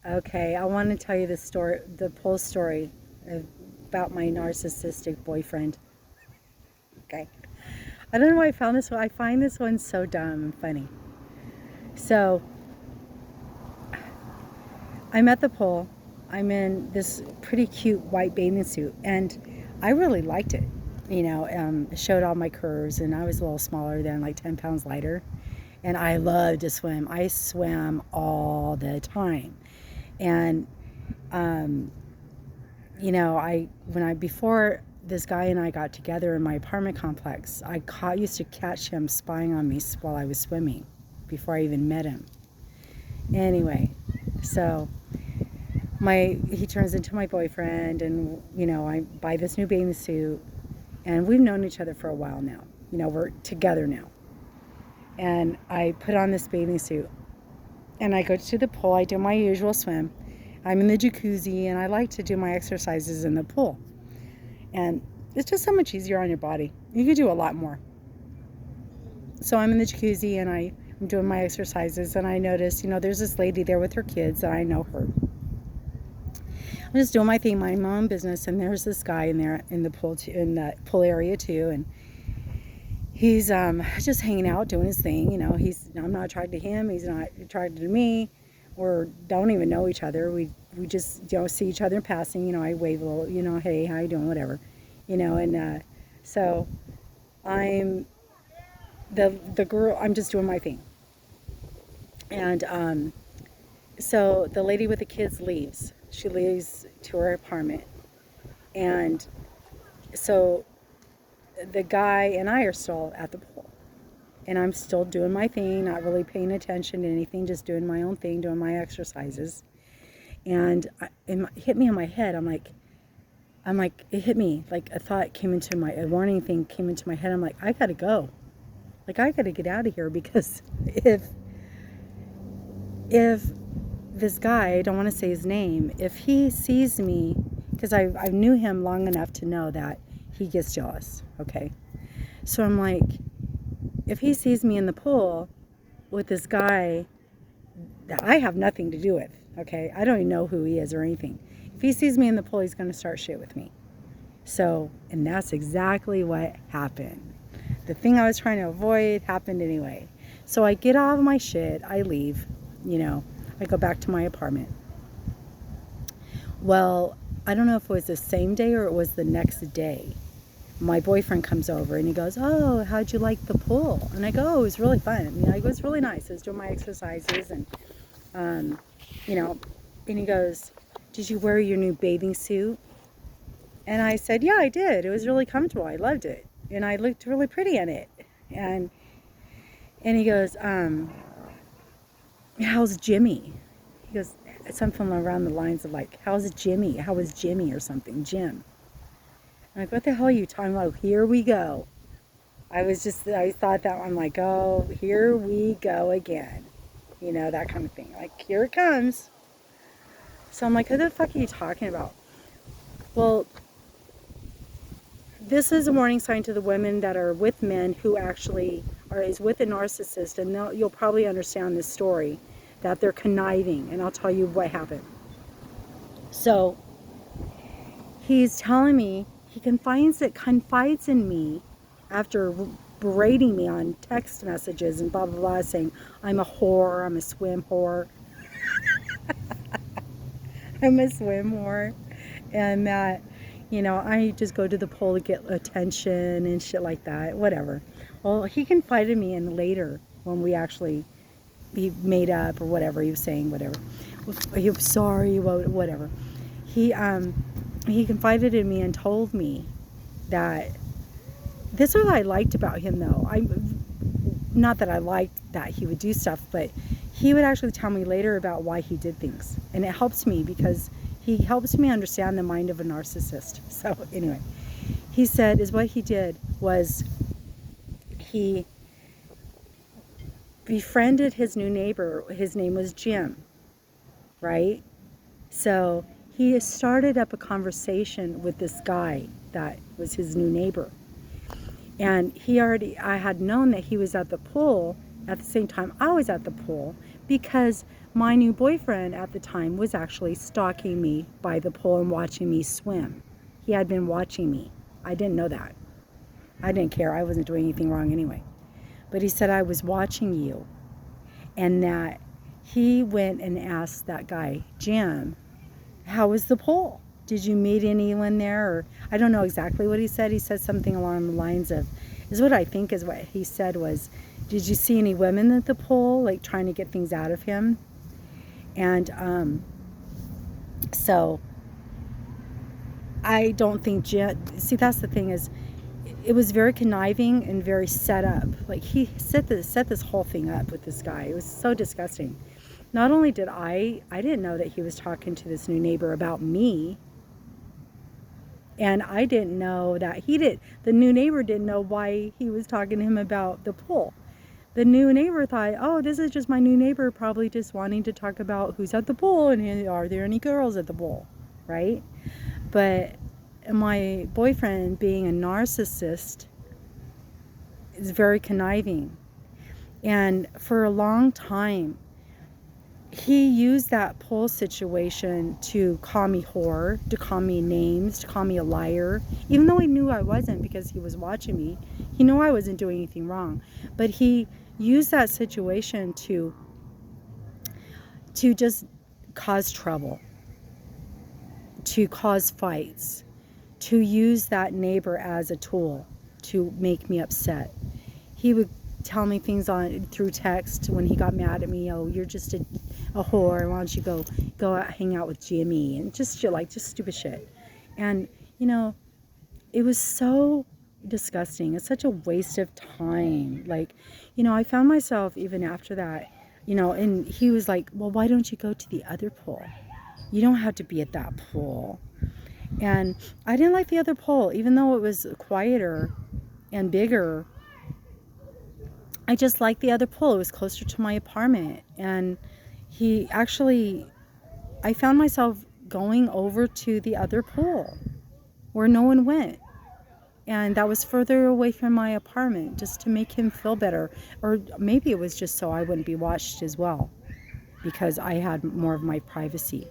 Okay, I want to tell you the story, the whole story about my narcissistic boyfriend. Okay. I don't know why I found this one. I find this one so dumb and funny. So, I'm at the pool. I'm in this pretty cute white bathing suit, and I really liked it. It showed all my curves, and I was a little smaller than like 10 pounds lighter. And I love to swim. I swam all the time. And, um, before this guy and I got together in my apartment complex, used to catch him spying on me while I was swimming before I even met him. Anyway, so he turns into my boyfriend, and I buy this new bathing suit, and we've known each other for a while now. We're together now, and I put on this bathing suit, and I go to the pool. I do my usual swim. I'm in the jacuzzi, and I like to do my exercises in the pool, and it's just so much easier on your body. You could do a lot more. So I'm in the jacuzzi, and I'm doing my exercises, and I notice there's this lady there with her kids, and I know her. I'm just doing my thing, minding my own business, and there's this guy in there in the pool area too, and he's just hanging out doing his thing. I'm not attracted to him, he's not attracted to me, or don't even know each other. We just see each other in passing. I wave a little, hey, how you doing, whatever, and so I'm the girl. I'm just doing my thing, and so the lady with the kids leaves. She leaves to her apartment. And so the guy and I are still at the pool. And I'm still doing my thing, not really paying attention to anything, just doing my own thing, doing my exercises. And it hit me in my head. I'm like, it hit me. Like a warning thing came into my head. I'm like, I gotta go. Like, I gotta get out of here, because if this guy, I don't want to say his name, if he sees me, because I knew him long enough to know that he gets jealous, okay? So I'm like, if he sees me in the pool with this guy that I have nothing to do with, okay? I don't even know who he is or anything. If he sees me in the pool, he's going to start shit with me. So, and that's exactly what happened. The thing I was trying to avoid happened anyway. So I get out of my shit, I leave, I go back to my apartment. Well, I don't know if it was the same day or it was the next day. My boyfriend comes over and he goes, oh, how'd you like the pool? And I go, oh, it was really fun. I go, it was really nice. I was doing my exercises, and, and he goes, did you wear your new bathing suit? And I said, yeah, I did. It was really comfortable. I loved it. And I looked really pretty in it. And he goes, how's Jimmy? He goes, something around the lines of like, how's Jimmy? How was Jimmy or something? Jim. I'm like, what the hell are you talking about? Here we go. I thought that, I'm like, oh, here we go again. That kind of thing. Like, here it comes. So I'm like, who the fuck are you talking about? Well, this is a warning sign to the women that are with men who actually is with a narcissist, and you'll probably understand this story, that they're conniving, and I'll tell you what happened. So he's telling me, he confides in me after berating me on text messages and blah blah blah, saying I'm a whore, I'm a swim whore. I'm a swim whore, and that I just go to the pool to get attention and shit like that, whatever. Well, he confided me in later, when he made up or whatever, he was saying whatever. He was sorry, whatever. He confided in me and told me that this is what I liked about him, though. Not that I liked that he would do stuff, but he would actually tell me later about why he did things. And it helps me, because he helps me understand the mind of a narcissist. So anyway, he said what he did was he befriended his new neighbor. His name was Jim, right? So he started up a conversation with this guy that was his new neighbor. And I had known that he was at the pool at the same time I was at the pool, because my new boyfriend at the time was actually stalking me by the pool and watching me swim. He had been watching me. I didn't know that. I didn't care. I wasn't doing anything wrong anyway. But he said, I was watching you. And that he went and asked that guy, Jim, how was the pool? Did you meet anyone there? Or I don't know exactly what he said. He said something along the lines of, is what I think is what he said was, did you see any women at the pool, like trying to get things out of him? And so I don't think Jim, see, that's the thing is, it was very conniving and very set up. Like he set this whole thing up with this guy. It was so disgusting. Not only did I didn't know that he was talking to this new neighbor about me. And I didn't know that the new neighbor didn't know why he was talking to him about the pool. The new neighbor thought, oh, this is just my new neighbor probably just wanting to talk about who's at the pool and are there any girls at the pool, right? But my boyfriend, being a narcissist, is very conniving. And for a long time, he used that poll situation to call me whore, to call me names, to call me a liar, even though he knew I wasn't because he was watching me. He knew I wasn't doing anything wrong. But he used that situation to just cause trouble, to cause fights, to use that neighbor as a tool to make me upset. He would tell me things through text when he got mad at me. Oh, you're just a whore. Why don't you go out, hang out with Jimmy, and just shit, like just stupid shit. And it was so disgusting. It's such a waste of time. Like, I found myself even after that, and he was like, well, why don't you go to the other pool? You don't have to be at that pool. And I didn't like the other pool, even though it was quieter and bigger. I just liked the other pool. It was closer to my apartment. And I found myself going over to the other pool where no one went. And that was further away from my apartment, just to make him feel better. Or maybe it was just so I wouldn't be watched as well, because I had more of my privacy.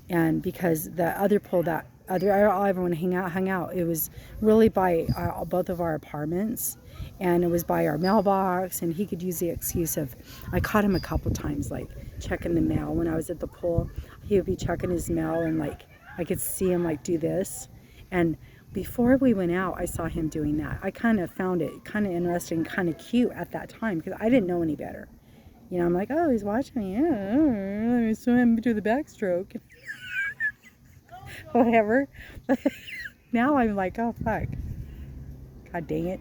And because the other pool everyone hung out, it was really by both of our apartments, and it was by our mailbox, and he could use the excuse of, I caught him a couple times like checking the mail when I was at the pool. He would be checking his mail, and like I could see him like do this. And before we went out, I saw him doing that. I kind of found it kind of interesting, kind of cute at that time, because I didn't know any better. I'm like, oh, he's watching me. Yeah, let me swim do the backstroke. Whatever. But now I'm like, oh, fuck. God dang it.